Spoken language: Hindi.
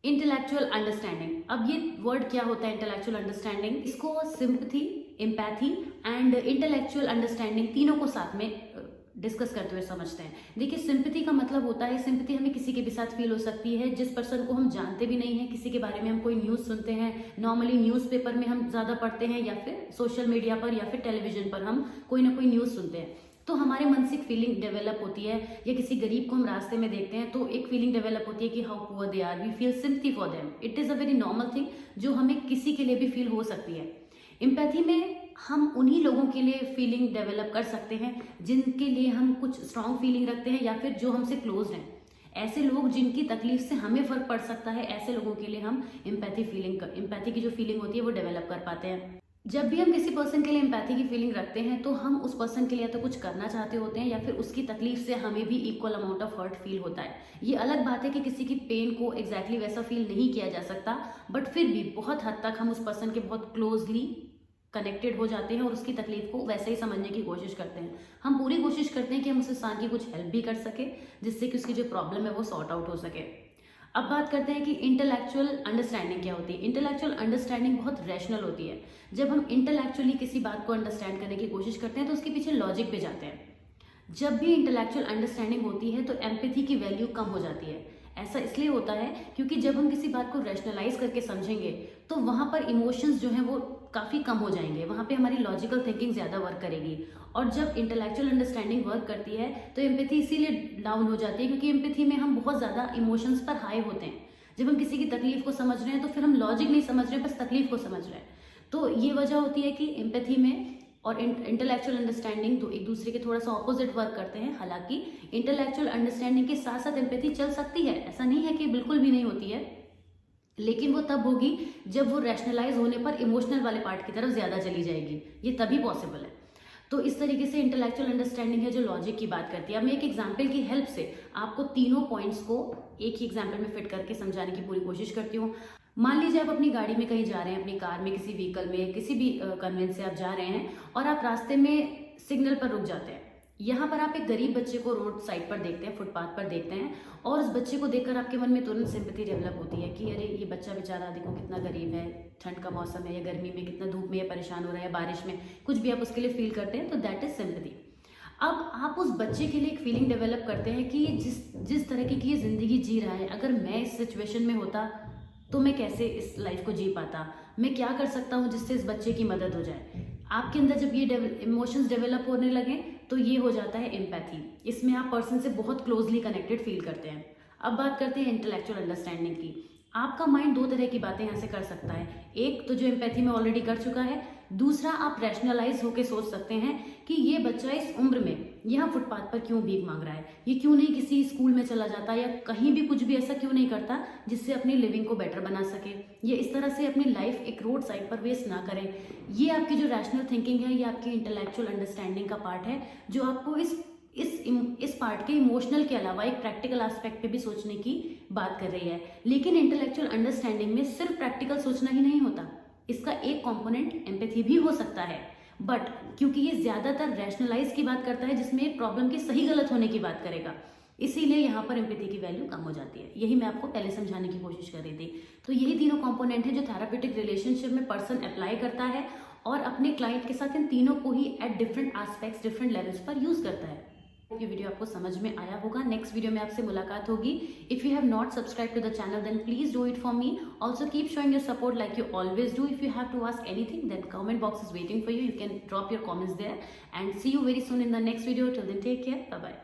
Intellectual understanding. अब ये वर्ड क्या होता है इंटेलेक्चुअल अंडरस्टैंडिंग? इसको sympathy, empathy and intellectual understanding तीनों को साथ में डिस्कस करते हुए समझते हैं। देखिए, सिंपैथी का मतलब होता है, सिंपैथी हमें किसी के भी साथ फील हो सकती है जिस पर्सन को हम जानते भी नहीं हैं, किसी के बारे में हम कोई न्यूज़ सुनते हैं, नॉर्मली न्यूज़पेपर में हम ज़्यादा पढ़ते हैं या फिर सोशल मीडिया पर या फिर टेलीविजन पर हम कोई ना कोई न्यूज़ सुनते हैं, तो हमारे मन से एक फीलिंग डेवलप होती है। या किसी गरीब को हम रास्ते में देखते हैं तो एक फीलिंग डेवलप होती है कि how poor they are, we feel sympathy for them. It is a very normal thing जो हमें किसी के लिए भी फील हो सकती है। एम्पैथी में हम उन्हीं लोगों के लिए फीलिंग डेवलप कर सकते हैं जिनके लिए हम कुछ स्ट्रॉन्ग फीलिंग रखते हैं या फिर जो हमसे क्लोज हैं। ऐसे लोग जिनकी तकलीफ से हमें फर्क पड़ सकता है, ऐसे लोगों के लिए हम एम्पैथी की जो फीलिंग होती है वो डेवलप कर पाते हैं। जब भी हम किसी पर्सन के लिए एम्पैथी की फीलिंग रखते हैं तो हम उस पर्सन के लिए तो कुछ करना चाहते होते हैं या फिर उसकी तकलीफ से हमें भी equal amount of hurt feel होता है। ये अलग बात है कि किसी की पेन को एग्जैक्टली वैसा फील नहीं किया जा सकता, बट फिर भी बहुत हद तक हम उस पर्सन के बहुत क्लोजली कनेक्टेड हो जाते हैं और उसकी तकलीफ को वैसे ही समझने की कोशिश करते हैं। हम पूरी कोशिश करते हैं कि हम उस इंसान की कुछ हेल्प भी कर सके जिससे कि उसकी जो प्रॉब्लम है वो सॉर्ट आउट हो सके। अब बात करते हैं कि इंटेलेक्चुअल अंडरस्टैंडिंग क्या होती है। इंटेलेक्चुअल अंडरस्टैंडिंग बहुत रैशनल होती है। जब हम इंटेलेक्चुअली किसी बात को अंडरस्टैंड करने की कोशिश करते हैं तो उसके पीछे लॉजिक पे जाते हैं। जब भी इंटेलेक्चुअल अंडरस्टैंडिंग होती है तो एम्पैथी की वैल्यू कम हो जाती है। ऐसा इसलिए होता है क्योंकि जब हम किसी बात को रैशनलाइज करके समझेंगे तो वहाँ पर इमोशंस जो हैं वो काफ़ी कम हो जाएंगे, वहाँ पे हमारी लॉजिकल थिंकिंग ज़्यादा वर्क करेगी। और जब इंटेलेक्चुअल अंडरस्टैंडिंग वर्क करती है तो एम्पैथी इसीलिए डाउन हो जाती है क्योंकि एम्पैथी में हम बहुत ज़्यादा इमोशंस पर हाई होते हैं। जब हम किसी की तकलीफ को समझ रहे हैं तो फिर हम लॉजिक नहीं समझ रहे, बस तकलीफ को समझ रहे हैं। तो ये वजह होती है कि एम्पैथी में और इंटेलेक्चुअल अंडरस्टैंडिंग तो एक दूसरे के थोड़ा सा ऑपोजिट वर्क करते हैं। हालांकि इंटेलेक्चुअल अंडरस्टैंडिंग के साथ साथ एम्पैथी चल सकती है, ऐसा नहीं है कि बिल्कुल भी नहीं होती है, लेकिन वो तब होगी जब वो रैशनलाइज होने पर इमोशनल वाले पार्ट की तरफ ज़्यादा चली जाएगी। ये तभी पॉसिबल है। तो इस तरीके से इंटेलेक्चुअल अंडरस्टैंडिंग है जो लॉजिक की बात करती है। अब मैं एक एग्जाम्पल की हेल्प से आपको तीनों पॉइंट्स को एक ही एग्जाम्पल में फिट करके समझाने की पूरी कोशिश करती हूँ। मान लीजिए आप अपनी गाड़ी में कहीं जा रहे हैं, अपनी कार में, किसी व्हीकल में, किसी भी कन्वेंस से आप जा रहे हैं और आप रास्ते में सिग्नल पर रुक जाते हैं। यहाँ पर आप एक गरीब बच्चे को रोड साइड पर देखते हैं, फुटपाथ पर देखते हैं और उस बच्चे को देखकर आपके मन में तुरंत सिंपैथी डेवलप होती है कि अरे ये बच्चा बेचारा देखो कितना गरीब है, ठंड का मौसम है या गर्मी में कितना धूप में या परेशान हो रहा है, बारिश में, कुछ भी आप उसके लिए फील करते हैं, तो दैट इज सिंपैथी। अब आप उस बच्चे के लिए एक फीलिंग डेवलप करते हैं कि जिस तरीके की ये जिंदगी जी रहा है, अगर मैं इस सिचुएशन में होता तो मैं कैसे इस लाइफ को जी पाता, मैं क्या कर सकता हूँ जिससे इस बच्चे की मदद हो जाए। आपके अंदर जब ये इमोशंस डेवलप होने लगे तो ये हो जाता है एम्पैथी। इसमें आप पर्सन से बहुत क्लोजली कनेक्टेड फील करते हैं। अब बात करते हैं इंटेलेक्चुअल अंडरस्टैंडिंग की। आपका माइंड दो तरह की बातें यहाँ से कर सकता है। एक तो जो एम्पैथी में ऑलरेडी कर चुका है, दूसरा आप रैशनलाइज होकर सोच सकते हैं कि ये बच्चा इस उम्र में यहाँ फुटपाथ पर क्यों भीख मांग रहा है, ये क्यों नहीं किसी स्कूल में चला जाता या कहीं भी कुछ भी ऐसा क्यों नहीं करता जिससे अपनी लिविंग को बेटर बना सके, ये इस तरह से अपनी लाइफ एक रोड साइड पर वेस्ट ना करें। ये आपकी जो रैशनल थिंकिंग है, ये आपकी इंटेलेक्चुअल अंडरस्टैंडिंग का पार्ट है जो आपको इस पार्ट के इमोशनल के अलावा एक प्रैक्टिकल एस्पेक्ट पे भी सोचने की बात कर रही है। लेकिन इंटेलेक्चुअल अंडरस्टैंडिंग में सिर्फ प्रैक्टिकल सोचना ही नहीं होता, इसका एक कंपोनेंट एम्पैथी भी हो सकता है। बट क्योंकि ये ज्यादातर रैशनलाइज की बात करता है जिसमें प्रॉब्लम के सही गलत होने की बात करेगा, इसीलिए यहाँ पर एम्पैथी की वैल्यू कम हो जाती है। यही मैं आपको पहले समझाने की कोशिश कर रही थी। तो यही तीनों कंपोनेंट है जो थेराप्यूटिक रिलेशनशिप में पर्सन अप्लाई करता है और अपने क्लाइंट के साथ इन तीनों को ही at different aspects, different levels पर यूज करता है। ये वीडियो आपको समझ में आया होगा। नेक्स्ट वीडियो में आपसे मुलाकात होगी। If you have not subscribe to the channel then please do it for me. Also keep showing your support like you always do. If you have to ask anything then comment box is waiting for you. You can drop your comments there and see you very soon in the next video. Till then take care, bye bye.